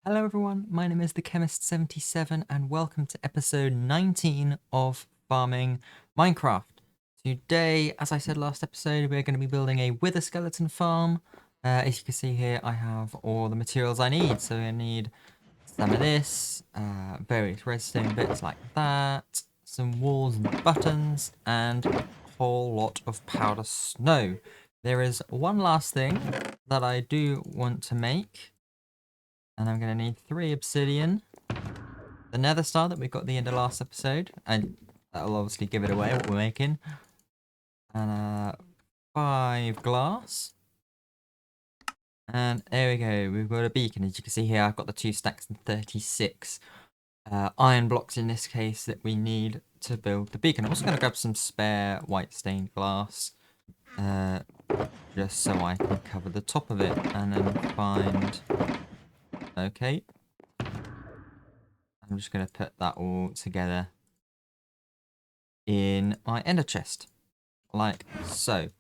Hello everyone, my name is the Chemist77 and welcome to episode 19 of Farming Minecraft. Today, as I said last episode, we're going to be building a wither skeleton farm. As you can see here, I have all the materials I need. So I need some of this, various redstone bits like that, some walls and buttons, and a whole lot of powder snow. There is one last thing that I do want to make. And I'm going to need 3 obsidian, the nether star that we got at the end of last episode, and that'll obviously give it away what we're making, and 5 glass. And there we go, we've got a beacon. As you can see here, I've got the 2 stacks and 36 iron blocks in this case that we need to build the beacon. I'm also going to grab some spare white stained glass, just so I can cover the top of it, and then find... Okay. I'm just going to put that all together in my ender chest, like so.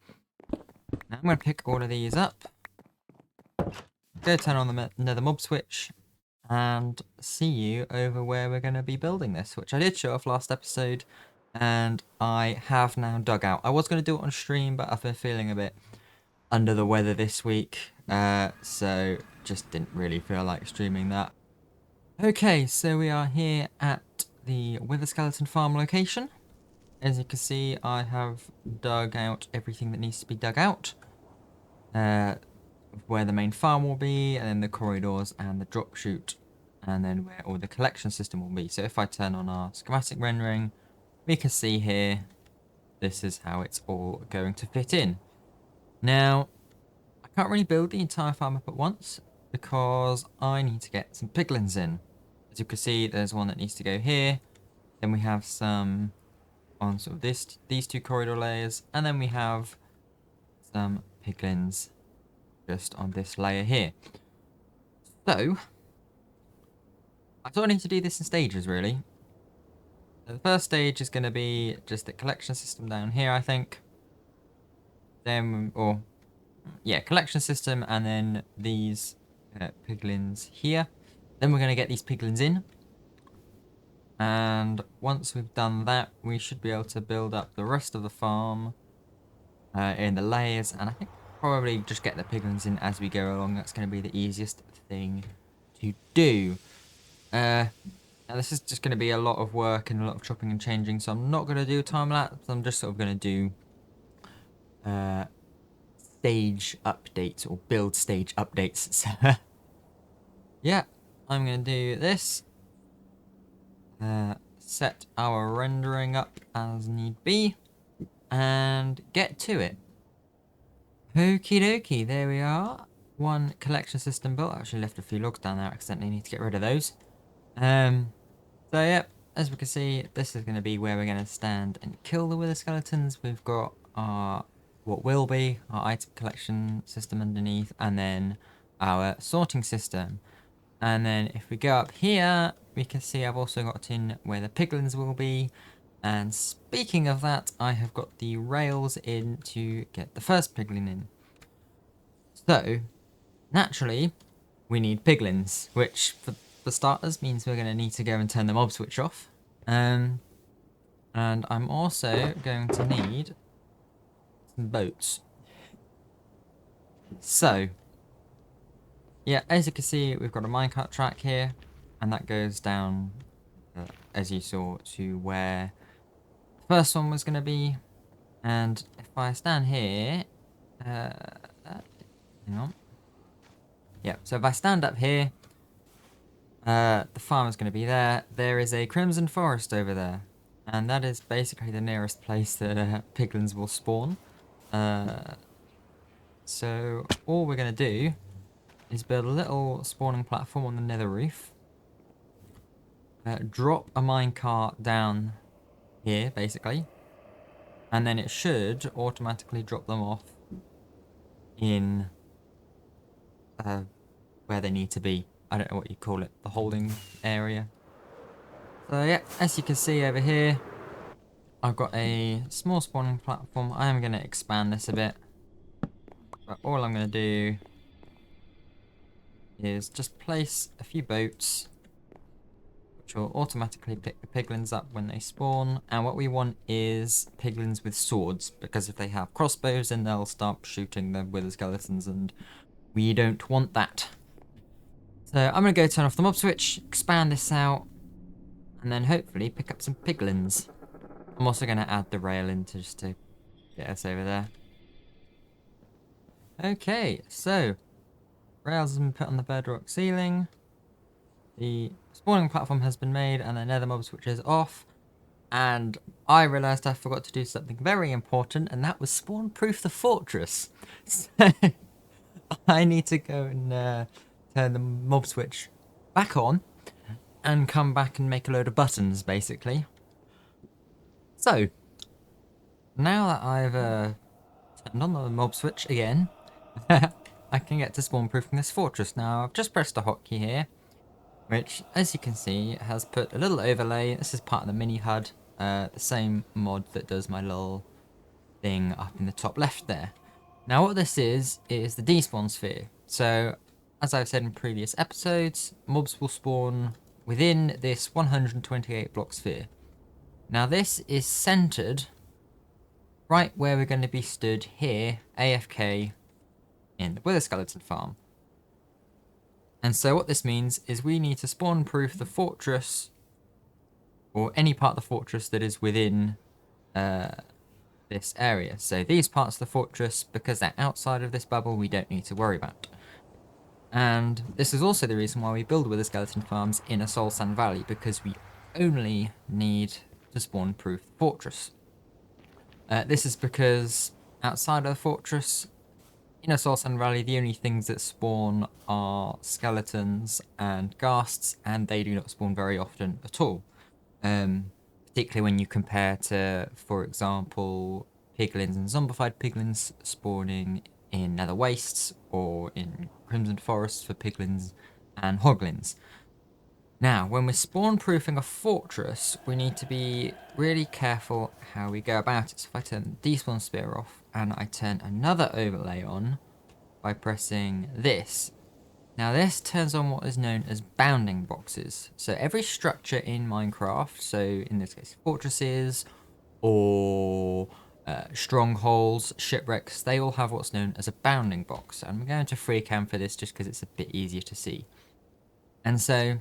Now I'm going to pick all of these up, go turn on the nether mob switch, and see you over where we're going to be building this, which I did show off last episode, and I have now dug out. I was going to do it on stream, but I've been feeling a bit under the weather this week, so just didn't really feel like streaming that. Okay, so we are here at the Wither Skeleton Farm location. As you can see, I have dug out everything that needs to be dug out. Where the main farm will be, and then the corridors and the drop chute, and then where all the collection system will be. So if I turn on our schematic rendering, we can see here, this is how it's all going to fit in. Now, I can't really build the entire farm up at once, because I need to get some piglins in. As you can see, there's one that needs to go here. Then we have some on sort of these 2 corridor layers, and then we have some piglins just on this layer here. So I sort of need to do this in stages, really. So the first stage is going to be just the collection system down here, I think. Then, collection system, and then these piglins here. Then we're going to get these piglins in. And once we've done that, we should be able to build up the rest of the farm in the layers. And I think probably just get the piglins in as we go along. That's going to be the easiest thing to do. Now this is just going to be a lot of work and a lot of chopping and changing, so I'm not going to do a time lapse. I'm just sort of going to do stage updates or build stage updates. So yeah, I'm going to do this. Set our rendering up as need be, and get to it. Okie dokie, there we are. One collection system built. I actually left a few logs down there. I accidentally need to get rid of those. So yeah, as we can see, this is going to be where we're going to stand and kill the wither skeletons. We've got our what will be our item collection system underneath, and then our sorting system. And then if we go up here, we can see I've also got in where the piglins will be. And speaking of that, I have got the rails in to get the first piglin in. So, naturally, we need piglins, which for starters means we're going to need to go and turn the mob switch off. And I'm also going to need some boats. So, yeah, as you can see, we've got a minecart track here, and that goes down, as you saw, to where the first one was going to be. And if I stand here, hang on. Yeah, so if I stand up here, the farm is going to be there. There is a crimson forest over there, and that is basically the nearest place that piglins will spawn. So all we're going to do is build a little spawning platform on the nether roof. Drop a minecart down here, basically. And then it should automatically drop them off in where they need to be. I don't know what you call it, the holding area. So yeah, as you can see over here, I've got a small spawning platform. I am going to expand this a bit. But all I'm going to do is just place a few boats, which will automatically pick the piglins up when they spawn. And what we want is piglins with swords, because if they have crossbows, then they'll start shooting the wither skeletons, and we don't want that. So I'm going to go turn off the mob switch, expand this out, and then hopefully pick up some piglins. I'm also going to add the rail in just to get us over there. Okay, so rails have been put on the bedrock ceiling. The spawning platform has been made and the nether mob switch is off. And I realised I forgot to do something very important, and that was spawn-proof the fortress. So I need to go and turn the mob switch back on and come back and make a load of buttons, basically. So, now that I've turned on the mob switch again, I can get to spawn-proofing this fortress. Now, I've just pressed a hotkey here, which, as you can see, has put a little overlay. This is part of the mini HUD, the same mod that does my little thing up in the top left there. Now what this is the despawn sphere. So, as I've said in previous episodes, mobs will spawn within this 128 block sphere. Now this is centered right where we're going to be stood here, AFK, in the Wither Skeleton farm. And so what this means is we need to spawn proof the fortress, or any part of the fortress that is within this area. So these parts of the fortress, because they're outside of this bubble, we don't need to worry about. And this is also the reason why we build Wither Skeleton farms in a Soul Sand Valley, because we only need to spawn proof the fortress. This is because outside of the fortress, in a Soul Sand Valley, the only things that spawn are skeletons and ghasts, and they do not spawn very often at all. Particularly when you compare to, for example, piglins and zombified piglins spawning in Nether Wastes or in Crimson Forests for piglins and hoglins. Now, when we're spawn-proofing a fortress, we need to be really careful how we go about it. So if I turn the despawn spear off and I turn another overlay on by pressing this, now this turns on what is known as bounding boxes. So every structure in Minecraft, so in this case fortresses or strongholds, shipwrecks, they all have what's known as a bounding box. And I'm going to free cam for this just because it's a bit easier to see. And so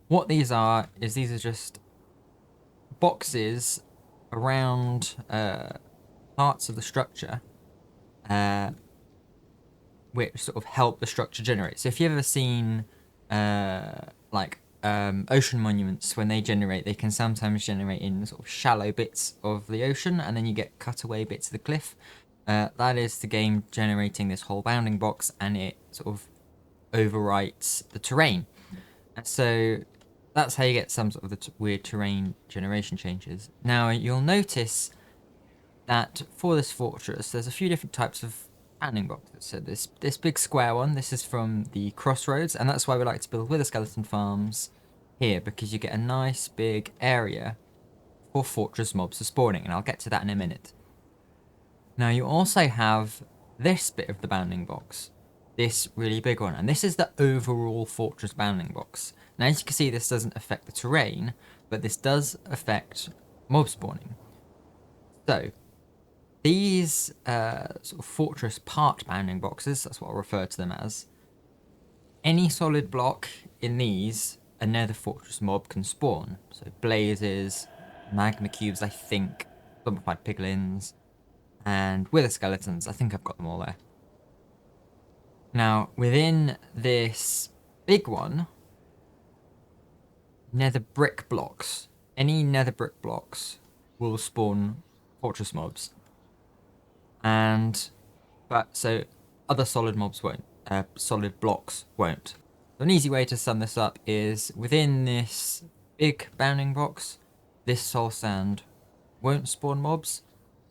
what these are is these are just boxes around parts of the structure which sort of help the structure generate. So if you've ever seen ocean monuments, when they generate, they can sometimes generate in sort of shallow bits of the ocean, and then you get cutaway bits of the cliff. That is the game generating this whole bounding box, and it sort of overwrites the terrain. And so that's how you get some sort of the weird terrain generation changes. Now you'll notice that for this fortress, there's a few different types of bounding boxes. So this big square one, this is from the Crossroads, and that's why we like to build Wither Skeleton farms here, because you get a nice big area for fortress mobs to spawning, and I'll get to that in a minute. Now you also have this bit of the bounding box, this really big one, and this is the overall fortress bounding box. Now as you can see, this doesn't affect the terrain, but this does affect mob spawning. So these sort of fortress part bounding boxes, that's what I'll refer to them as, any solid block in these, a nether fortress mob can spawn. So blazes, magma cubes, I think, zombified piglins, and wither skeletons. I think I've got them all there. Now, within this big one, nether brick blocks, any nether brick blocks will spawn fortress mobs. So other solid mobs won't, solid blocks won't. So an easy way to sum this up is within this big bounding box, this soul sand won't spawn mobs.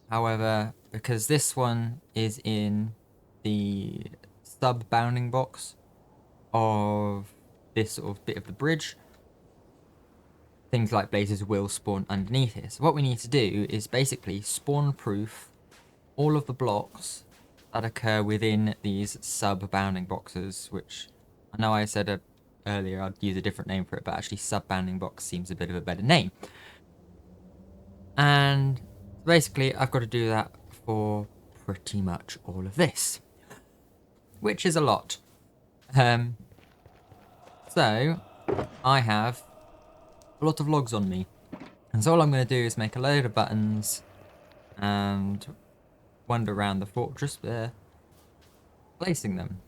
However, because this one is in the sub bounding box of this sort of bit of the bridge, things like blazes will spawn underneath here. So what we need to do is basically spawn proof all of the blocks that occur within these sub bounding boxes, which I know I said earlier I'd use a different name for it, but actually sub-bounding box seems a bit of a better name. And basically I've got to do that for pretty much all of this, which is a lot. So I have a lot of logs on me, and so all I'm going to do is make a load of buttons and wander around the fortress there, placing them.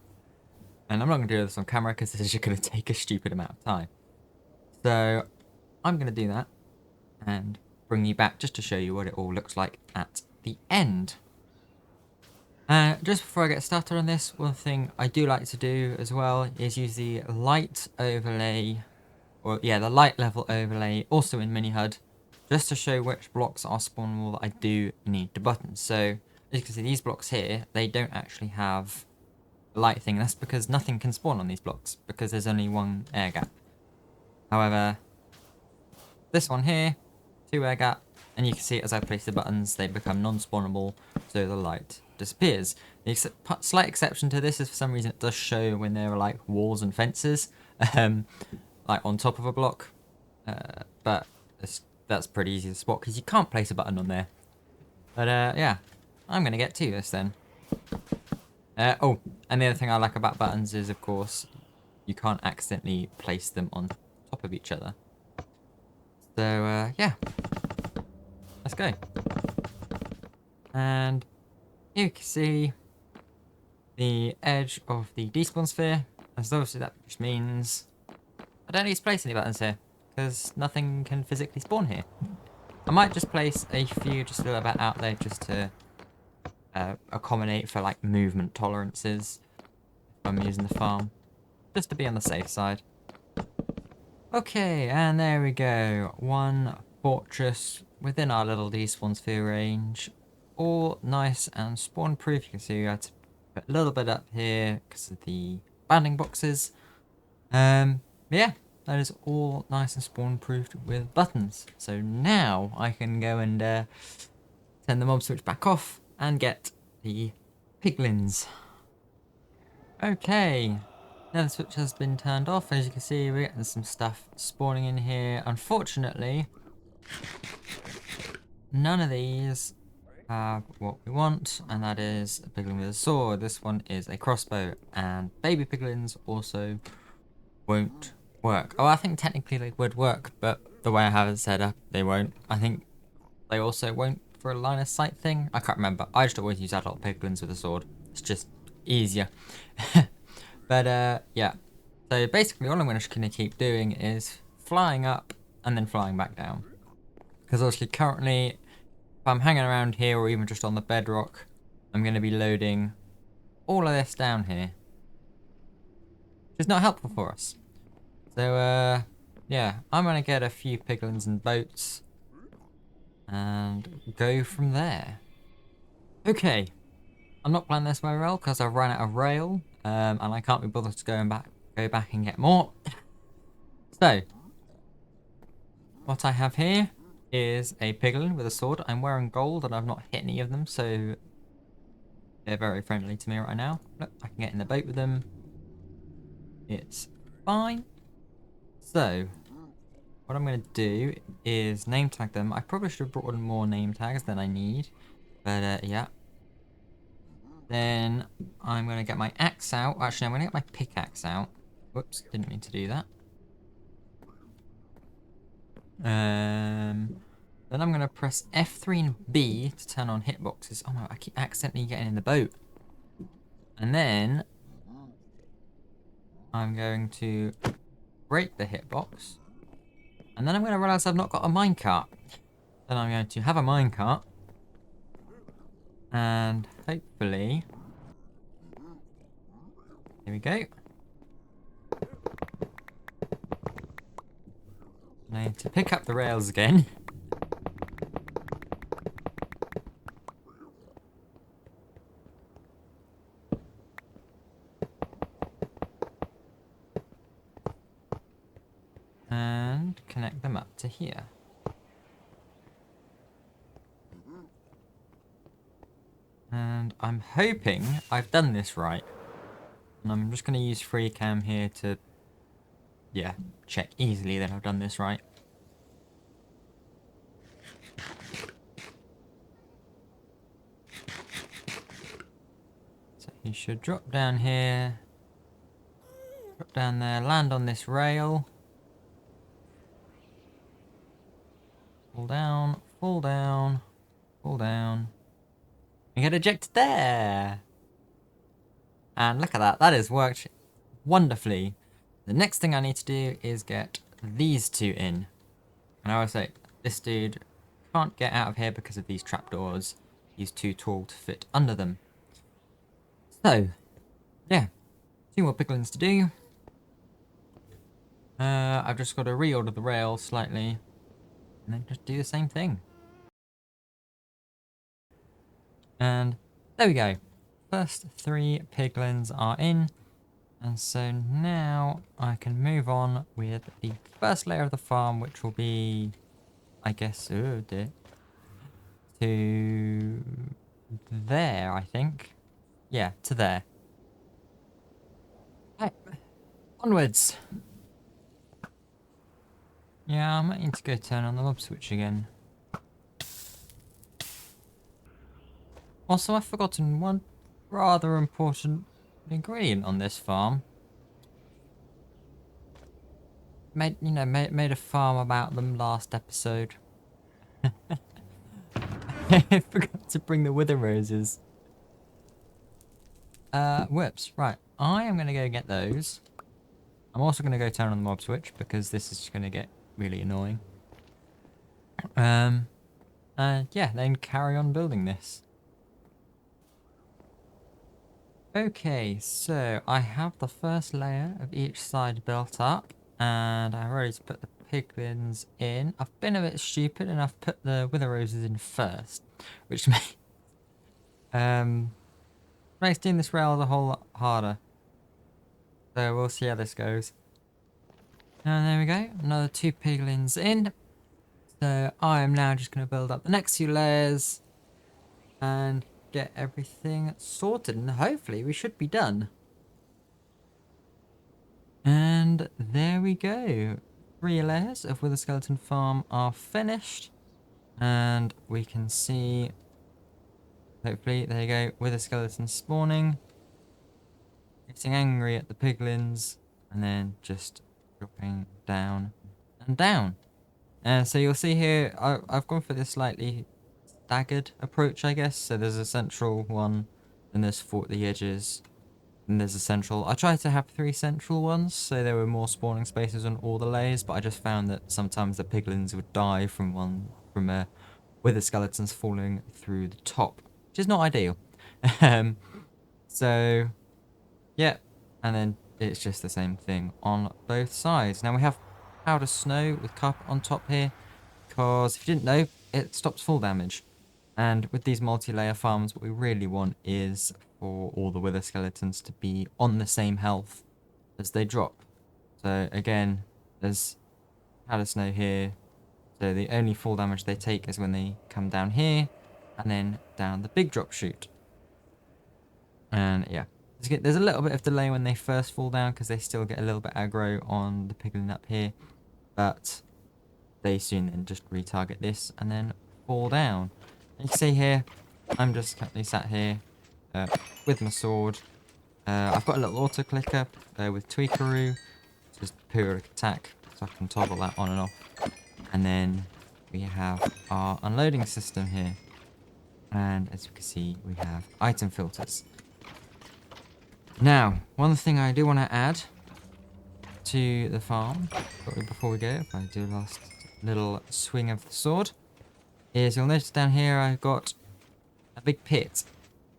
And I'm not going to do this on camera because this is just going to take a stupid amount of time. So I'm going to do that and bring you back just to show you what it all looks like at the end. Just before I get started on this, one thing I do like to do as well is use the light overlay, or yeah, the light level overlay also in MiniHUD, just to show which blocks are spawnable that I do need the buttons. So as you can see, these blocks here, they don't actually have a light thing. That's because nothing can spawn on these blocks because there's only one air gap. However, this one here, 2 air gap, and you can see as I place the buttons, they become non-spawnable, so the light disappears. The slight exception to this is for some reason it does show when there are like walls and fences, like on top of a block, but that's pretty easy to spot because you can't place a button on there. But yeah, I'm going to get to this then. Oh, and the other thing I like about buttons is, of course, you can't accidentally place them on top of each other. So yeah, let's go. And you can see the edge of the despawn sphere, and so obviously that just means I don't need to place any buttons here, because nothing can physically spawn here. I might just place a few just a little bit out there just to accommodate for like movement tolerances if I'm using the farm, just to be on the safe side. Okay, and there we go. One fortress within our little despawn sphere range. All nice and spawn proof. You can see I had to put a little bit up here because of the bounding boxes. Yeah, that is all nice and spawn proofed with buttons. So now I can go and turn the mob switch back off and get the piglins. Okay, now the switch has been turned off. As you can see, we're getting some stuff spawning in here. Unfortunately, none of these have what we want, and that is a piglin with a sword. This one is a crossbow, and baby piglins also won't work. Oh, I think technically they would work, but the way I have it set up, they won't. I think they also won't for a line of sight thing. I can't remember. I just always use adult piglins with a sword. It's just easier. But yeah. So basically all I'm going to keep doing is flying up and then flying back down. Because obviously currently, if I'm hanging around here or even just on the bedrock, I'm going to be loading all of this down here, which is not helpful for us. So yeah, I'm going to get a few piglins and boats and go from there. Okay, I'm not playing this very well because I've run out of rail, and I can't be bothered to go back and get more. So, what I have here is a piglin with a sword. I'm wearing gold and I've not hit any of them, so they're very friendly to me right now. Look, I can get in the boat with them. It's fine. So, what I'm going to do is name tag them. I probably should have brought in more name tags than I need, but yeah. Then I'm going to get my axe out. Actually, I'm going to get my pickaxe out. Whoops, didn't mean to do that. Then I'm going to press F3 and B to turn on hitboxes. Oh my, I keep accidentally getting in the boat. And then I'm going to break the hitbox. And then I'm going to realize I've not got a minecart. Then I'm going to have a minecart. And hopefully... Here we go. I need to pick up the rails again. And connect them up to here. And I'm hoping I've done this right. And I'm just going to use FreeCam here to, yeah, check easily that I've done this right. So he should drop down here, drop down there, land on this rail. Fall down, fall down, fall down. And get ejected there. And look at that, that has worked wonderfully. The next thing I need to do is get these two in. And I always say, this dude can't get out of here because of these trapdoors. He's too tall to fit under them. So, yeah, 2 more piglins to do. I've just got to reorder the rail slightly. And then just do the same thing. And there we go. First 3 piglins are in. And so now I can move on with the first layer of the farm, which will be, I guess, to there, I think. Yeah, to there. Right. Onwards. Yeah, I might need to go turn on the mob switch again. Also, I've forgotten one rather important ingredient on this farm. Made a farm about them last episode. I forgot to bring the wither roses. Whoops. Right, I am going to go get those. I'm also going to go turn on the mob switch because this is going to get really annoying. Yeah, then carry on building this. Okay, so I have the first layer of each side built up, and I'm ready to put the piglins in. I've been a bit stupid and I've put the wither roses in first, which makes doing this rail a whole lot harder. So we'll see how this goes. And there we go, another 2 piglins in. So I am now just going to build up the next 2 layers and get everything sorted, and hopefully we should be done. And there we go. 3 layers of Wither Skeleton Farm are finished. And we can see, hopefully, there you go, Wither Skeleton spawning. Getting angry at the piglins. And then just dropping down and down. And so you'll see here, I've gone for this slightly staggered approach, I guess. So there's a central one, and there's 4 at the edges. And there's a central. I tried to have 3 central ones, so there were more spawning spaces on all the layers, but I just found that sometimes the piglins would die from wither skeletons falling through the top, which is not ideal. So, yeah, and then it's just the same thing on both sides. Now we have powder snow with carpet on top here, because if you didn't know, it stops fall damage. And with these multi-layer farms, what we really want is for all the wither skeletons to be on the same health as they drop. So again, there's powder snow here. So the only fall damage they take is when they come down here and then down the big drop chute. And yeah, there's a little bit of delay when they first fall down because they still get a little bit aggro on the piglin up here. But they soon then just retarget this and then fall down. You can see here, I'm just currently sat here with my sword. I've got a little auto clicker with Tweakaroo, just periodic attack, so I can toggle that on and off. And then we have our unloading system here. And as you can see, we have item filters. Now, one thing I do want to add to the farm, before we go, if I do a last little swing of the sword, is you'll notice down here I've got a big pit,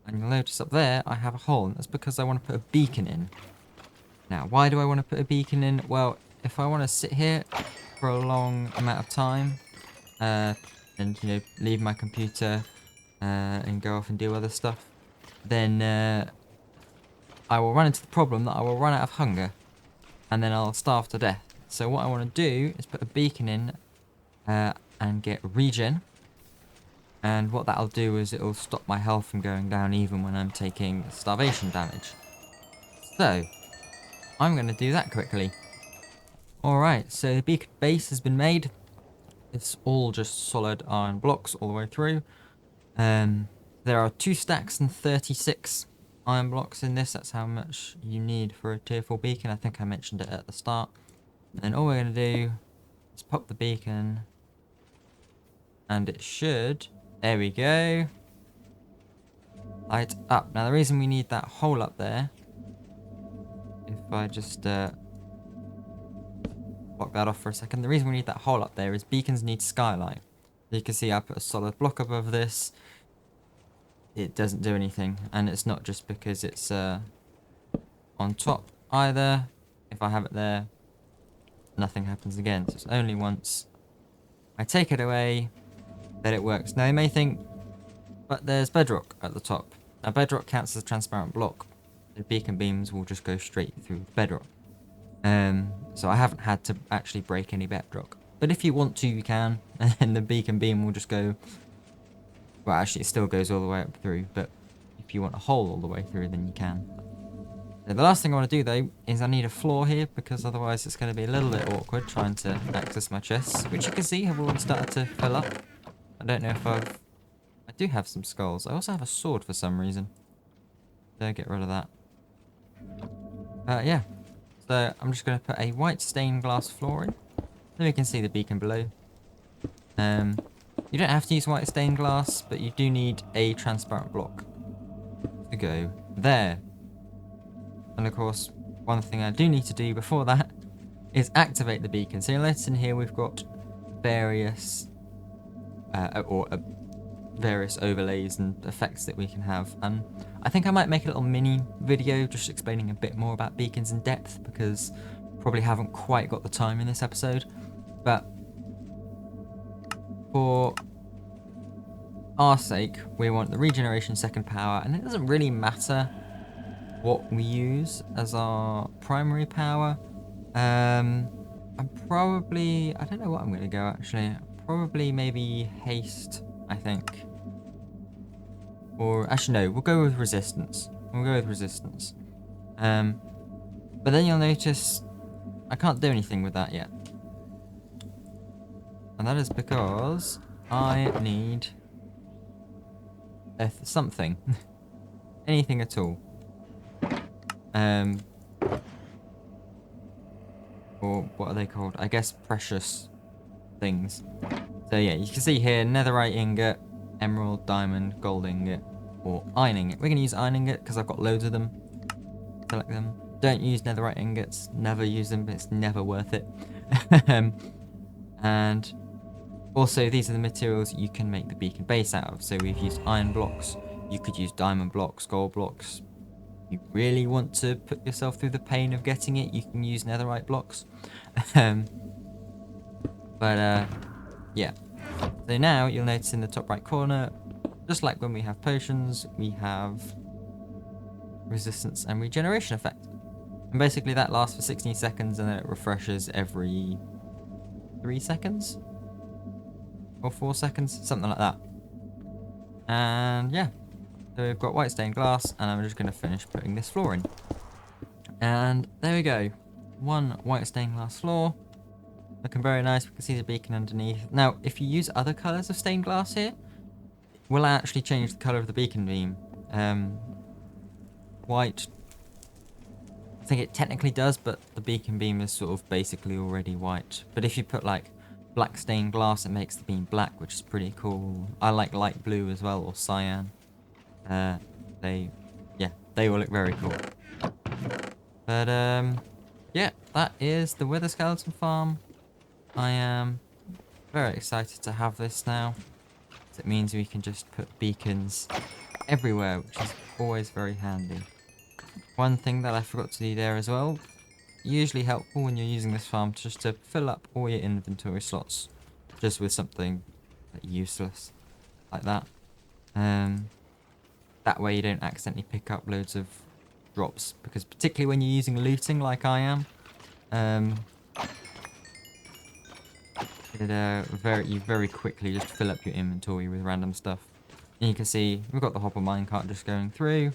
and you'll notice up there I have a hole, and that's because I want to put a beacon in. Now, why do I want to put a beacon in? Well, if I want to sit here for a long amount of time, and leave my computer and go off and do other stuff, then I will run into the problem that I will run out of hunger, and then I'll starve to death. So what I want to do is put a beacon in and get regen. And what that'll do is it'll stop my health from going down even when I'm taking starvation damage. So, I'm going to do that quickly. Alright, so the beacon base has been made. It's all just solid iron blocks all the way through. There are 2 stacks and 36 iron blocks in this. That's how much you need for a tier 4 beacon. I think I mentioned it at the start. And then all we're going to do is pop the beacon. And it should... There we go. Light up. Now the reason we need that hole up there... If I just block that off for a second. The reason we need that hole up there is beacons need skylight. You can see I put a solid block above this. It doesn't do anything. And it's not just because it's on top either. If I have it there, nothing happens again. So it's only once I take it away that it works. Now you may think, but there's bedrock at the top. Now bedrock counts as a transparent block. The beacon beams will just go straight through the bedrock. So I haven't had to actually break any bedrock. But if you want to, you can. And the beacon beam will just go... Well, actually, it still goes all the way up through. But if you want a hole all the way through, then you can. So the last thing I want to do, though, is I need a floor here. Because otherwise it's going to be a little bit awkward trying to access my chests. Which you can see have already started to fill up. I don't know if I've... I do have some skulls. I also have a sword for some reason. So get rid of that. Yeah. So I'm just going to put a white stained glass floor in. Then we can see the beacon below. You don't have to use white stained glass, but you do need a transparent block to go there. And of course, one thing I do need to do before that is activate the beacon. So you'll notice in here we've got various various overlays and effects that we can have, and I think I might make a little mini video just explaining a bit more about beacons in depth, because probably haven't quite got the time in this episode. But for our sake, we want the regeneration second power, and it doesn't really matter what we use as our primary power. I'm probably, I don't know what I'm going to go actually. Probably maybe haste, I think. Or actually no, we'll go with resistance. We'll go with resistance. But then you'll notice I can't do anything with that yet. And that is because I need something. Anything at all. Or what are they called? I guess precious things. So yeah, you can see here, netherite ingot, emerald, diamond, gold ingot, or iron ingot. We're going to use iron ingot because I've got loads of them. Select them. Don't use netherite ingots. Never use them. It's never worth it. And also, these are the materials you can make the beacon base out of. So we've used iron blocks. You could use diamond blocks, gold blocks. If you really want to put yourself through the pain of getting it, you can use netherite blocks. Yeah. So now you'll notice in the top right corner, just like when we have potions, we have resistance and regeneration effect. And basically that lasts for 16 seconds and then it refreshes every 3 seconds? Or 4 seconds? Something like that. And yeah. So we've got white stained glass, and I'm just going to finish putting this floor in. And there we go. One white stained glass floor. Looking very nice. We can see the beacon underneath. Now, if you use other colours of stained glass here, it will actually change the colour of the beacon beam. White, I think it technically does, but the beacon beam is sort of basically already white. But if you put like black stained glass, it makes the beam black, which is pretty cool. I like light blue as well, or cyan. They all look very cool. But yeah, that is the Wither Skeleton Farm. I am very excited to have this now. It means we can just put beacons everywhere, which is always very handy. One thing that I forgot to do there as well, usually helpful when you're using this farm, just to fill up all your inventory slots just with something useless like that. That way you don't accidentally pick up loads of drops, because particularly when you're using looting like I am, you very quickly just fill up your inventory with random stuff. And you can see we've got the hopper minecart just going through.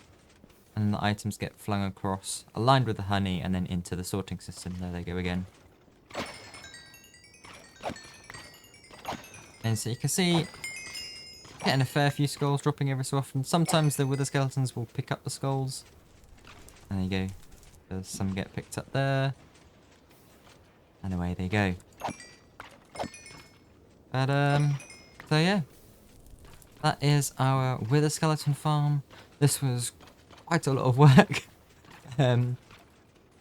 and the items get flung across, aligned with the honey, and then into the sorting system. There they go again. And so you can see, getting a fair few skulls dropping every so often. Sometimes the wither skeletons will pick up the skulls. There you go. There's some get picked up there. And away they go. But, so yeah. That is our wither skeleton farm. This was quite a lot of work.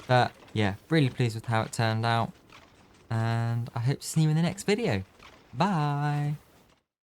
But yeah, really pleased with how it turned out. And I hope to see you in the next video. Bye!